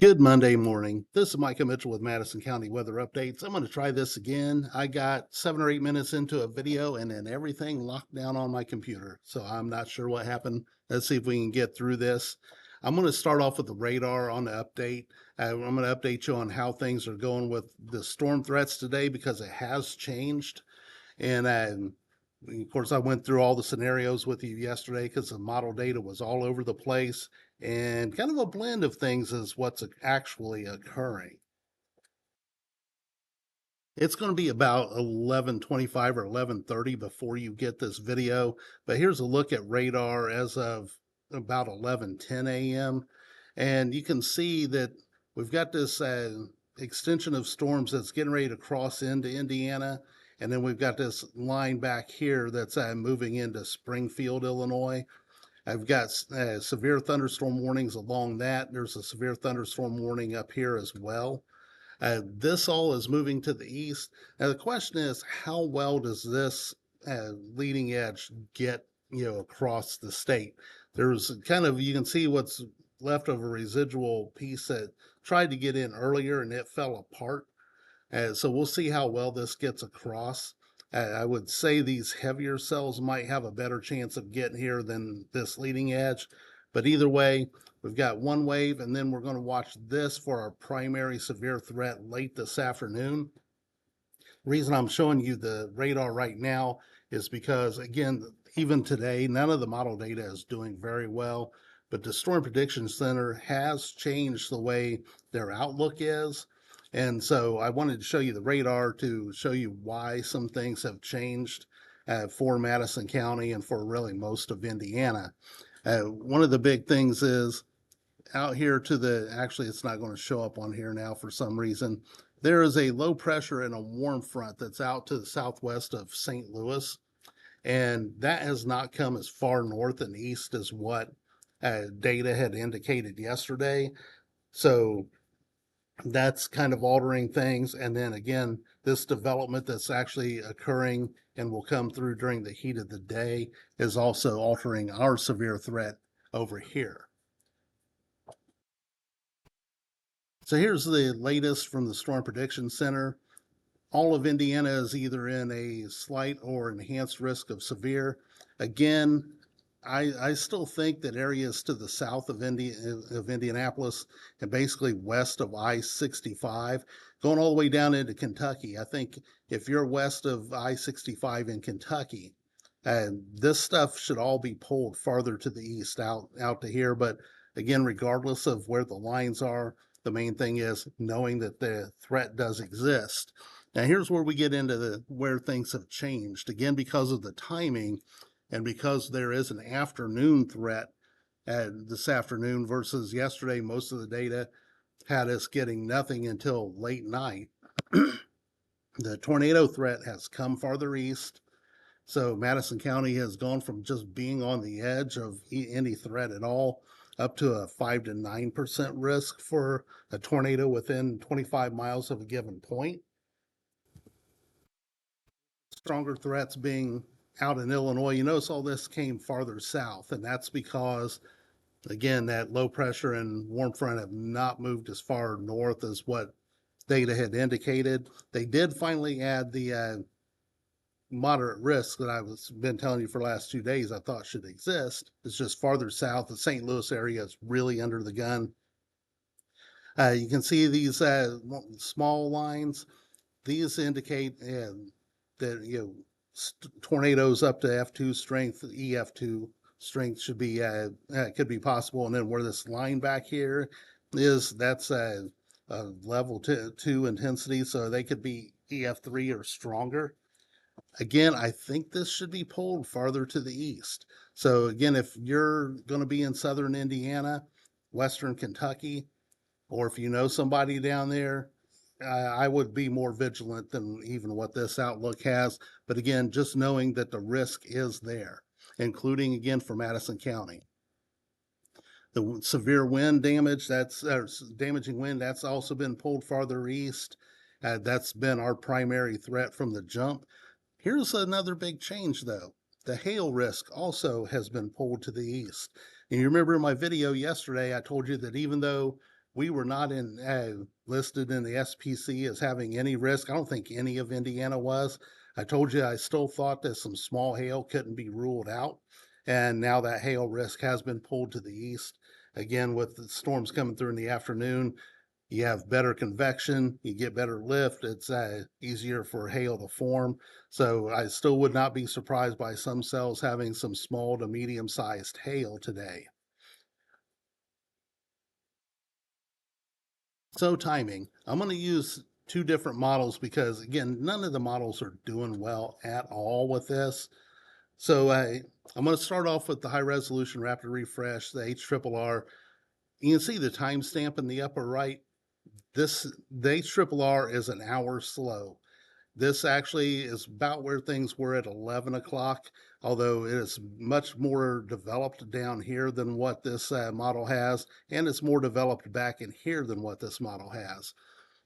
Good Monday morning. This is Micah Mitchell with Madison County Weather Updates. I'm going to try this again. I got 7 or 8 minutes into a video and then everything locked down on my computer. So I'm not sure what happened. Let's see if we can get through this. I'm going to start off with the radar on the update. I'm going to update you on how things are going with the storm threats today because it has changed. And of course, I went through all the scenarios with you yesterday because the model data was all over the place, and kind of a blend of things is what's actually occurring. It's going to be about 11:25 or 11:30 before you get this video, but here's a look at radar as of about 11:10 a.m. And you can see that we've got this extension of storms that's getting ready to cross into Indiana, and then we've got this line back here that's moving into Springfield, Illinois. I've got severe thunderstorm warnings along that. There's a severe thunderstorm warning up here as well. This all is moving to the east. Now the question is, how well does this leading edge get across the state? There's kind of, you can see what's left of a residual piece that tried to get in earlier and it fell apart. So we'll see how well this gets across. I would say these heavier cells might have a better chance of getting here than this leading edge. But either way, we've got one wave, and then we're going to watch this for our primary severe threat late this afternoon. The reason I'm showing you the radar right now is because, again, even today, none of the model data is doing very well. But the Storm Prediction Center has changed the way their outlook is. And so I wanted to show you the radar to show you why some things have changed for Madison County and for really most of Indiana. One of the big things is out here to the, actually it's not going to show up on here now for some reason. There is a low pressure and a warm front that's out to the southwest of St. Louis. And that has not come as far north and east as what data had indicated yesterday. So that's kind of altering things. And then again, this development that's actually occurring and will come through during the heat of the day is also altering our severe threat over here. So here's the latest from the Storm Prediction Center. All of Indiana is either in a slight or enhanced risk of severe. Again, I still think that areas to the south of Indianapolis and basically west of I-65, going all the way down into Kentucky. I think if you're west of I-65 in Kentucky, this stuff should all be pulled farther to the east, out to here. But again, regardless of where the lines are, the main thing is knowing that the threat does exist. Now, here's where we get into where things have changed. Again, because of the timing and because there is an afternoon threat this afternoon versus yesterday, most of the data had us getting nothing until late night. The tornado threat has come farther east. So Madison County has gone from just being on the edge of any threat at all up to a 5 to 9% risk for a tornado within 25 miles of a given point. Stronger threats being out in Illinois. You notice all this came farther south, and that's because, again, that low pressure and warm front have not moved as far north as what data had indicated. They did finally add the moderate risk that I've been telling you for the last 2 days I thought should exist. It's just farther south. The St. Louis area is really under the gun. You can see these small lines. These indicate that tornadoes up to F2 strength, EF2 strength should be could be possible. And then where this line back here is, that's a level 2 intensity, so they could be EF3 or stronger. Again, I think this should be pulled farther to the east. So again, if you're going to be in southern Indiana, western Kentucky, or if you know somebody down there, I would be more vigilant than even what this outlook has. But again, just knowing that the risk is there, including again for Madison County. The severe wind damage, that's damaging wind, that's also been pulled farther east. That's been our primary threat from the jump. Here's another big change though. The hail risk also has been pulled to the east. And you remember in my video yesterday, I told you that even though We were not listed in the SPC as having any risk. I don't think any of Indiana was. I told you I still thought that some small hail couldn't be ruled out. And now that hail risk has been pulled to the east. Again, with the storms coming through in the afternoon, you have better convection, you get better lift, it's easier for hail to form. So I still would not be surprised by some cells having some small to medium sized hail today. So timing, I'm going to use two different models because again, none of the models are doing well at all with this. So I'm going to start off with the high resolution rapid refresh, the HRRR. You can see the timestamp in the upper right. The HRRR is an hour slow. This actually is about where things were at 11 o'clock, although it is much more developed down here than what this model has, and it's more developed back in here than what this model has.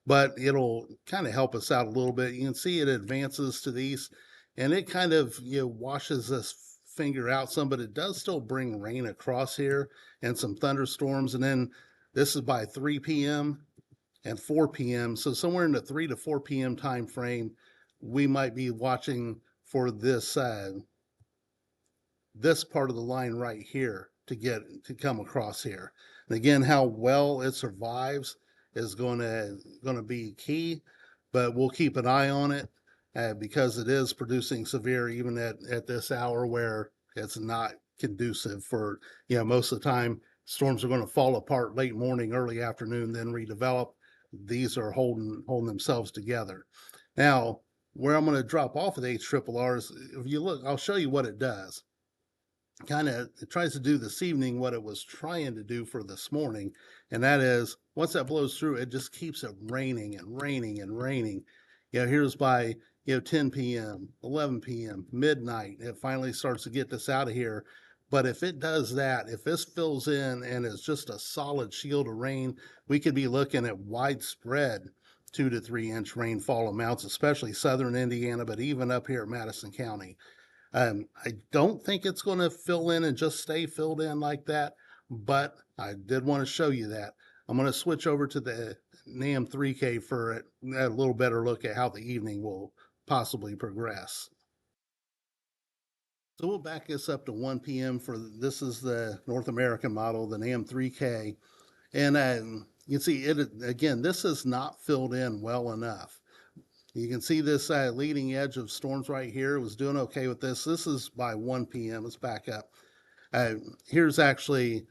But it'll kind of help us out a little bit. You can see it advances to the east, and it kind of washes this finger out some, but it does still bring rain across here and some thunderstorms. And then this is by 3 p.m. and 4 p.m. So somewhere in the 3 to 4 p.m. time frame, we might be watching for this part of the line right here to come across here. And again, how well it survives is going to be key, but we'll keep an eye on it because it is producing severe even at this hour where it's not conducive for, most of the time storms are going to fall apart late morning, early afternoon, then redevelop. These are holding themselves together. Now, where I'm going to drop off of the HRRR is, if you look, I'll show you what it does. It tries to do this evening what it was trying to do for this morning, and that is once that blows through, it just keeps it raining and raining and raining. Here's by 10 p.m., 11 p.m., midnight. It finally starts to get this out of here. But if it does that, if this fills in and is just a solid shield of rain, we could be looking at widespread 2 to 3 inch rainfall amounts, especially southern Indiana, but even up here at Madison County. I don't think it's going to fill in and just stay filled in like that, but I did want to show you that. I'm going to switch over to the NAM 3K for a little better look at how the evening will possibly progress. So we'll back this up to 1 p.m. for this is the North American model, the NAM 3K. And you can see it again, this is not filled in well enough. You can see this leading edge of storms right here. It was doing okay with this. This is by 1 p.m. Let's back up. Here's actually,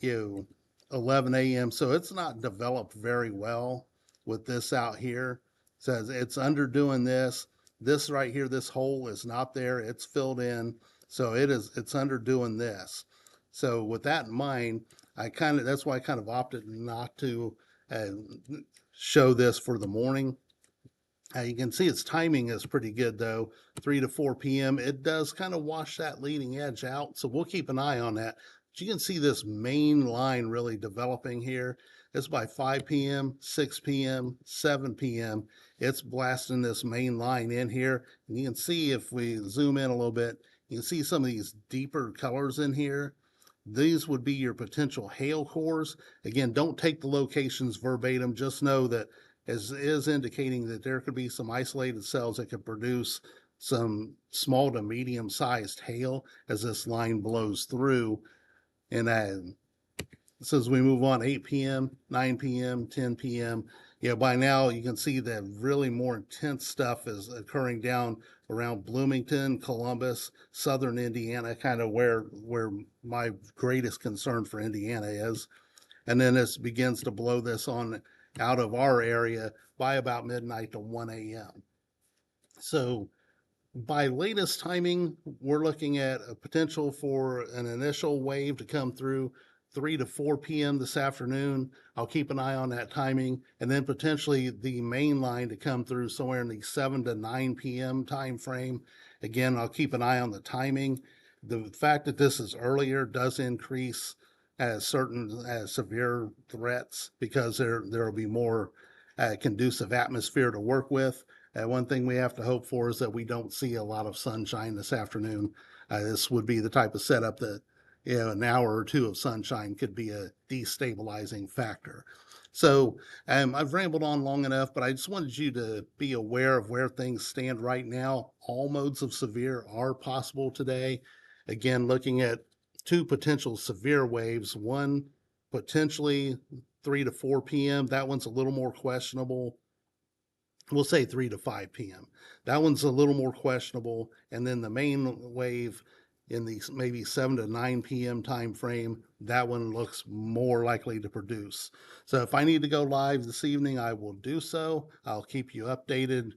11 a.m. So it's not developed very well with this out here. It says it's underdoing this. This right here, this hole is not there. It's filled in. So it's underdoing this. So with that in mind, that's why I kind of opted not to show this for the morning. You can see its timing is pretty good though, 3 to 4 p.m. It does kind of wash that leading edge out, so we'll keep an eye on that. But you can see this main line really developing here. It's by 5 p.m., 6 p.m., 7 p.m. It's blasting this main line in here. And you can see if we zoom in a little bit, you can see some of these deeper colors in here. These would be your potential hail cores. Again, don't take the locations verbatim. Just know that is indicating that there could be some isolated cells that could produce some small to medium sized hail as this line blows through. And so as we move on, 8 p.m., 9 p.m., 10 p.m., by now you can see that really more intense stuff is occurring down around Bloomington, Columbus, southern Indiana, kind of where my greatest concern for Indiana is. And then this begins to blow this on out of our area by about midnight to 1 a.m. So by latest timing, we're looking at a potential for an initial wave to come through 3 to 4 p.m. this afternoon. I'll keep an eye on that timing, and then potentially the main line to come through somewhere in the 7 to 9 p.m. time frame. Again, I'll keep an eye on the timing. The fact that this is earlier does increase as certain severe threats because there will be more conducive atmosphere to work with. One thing we have to hope for is that we don't see a lot of sunshine this afternoon. This would be the type of setup that an hour or two of sunshine could be a destabilizing factor. So I've rambled on long enough, but I just wanted you to be aware of where things stand right now. All modes of severe are possible today. Again, looking at two potential severe waves, one potentially 3 to 4 p.m. That one's a little more questionable. We'll say 3 to 5 p.m. That one's a little more questionable. And then the main wave in the maybe 7 to 9 p.m. time frame, that one looks more likely to produce. So if I need to go live this evening, I will do so. I'll keep you updated,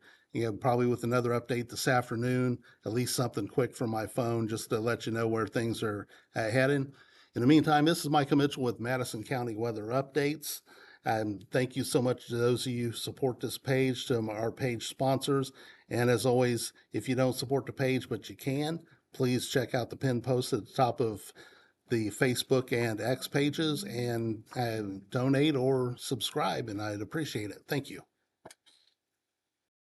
probably with another update this afternoon, at least something quick from my phone just to let you know where things are heading. In the meantime, this is Michael Mitchell with Madison County Weather Updates. And thank you so much to those of you who support this page, to our page sponsors. And as always, if you don't support the page, but you can, please check out the pinned post at the top of the Facebook and X pages and donate or subscribe, and I'd appreciate it. Thank you.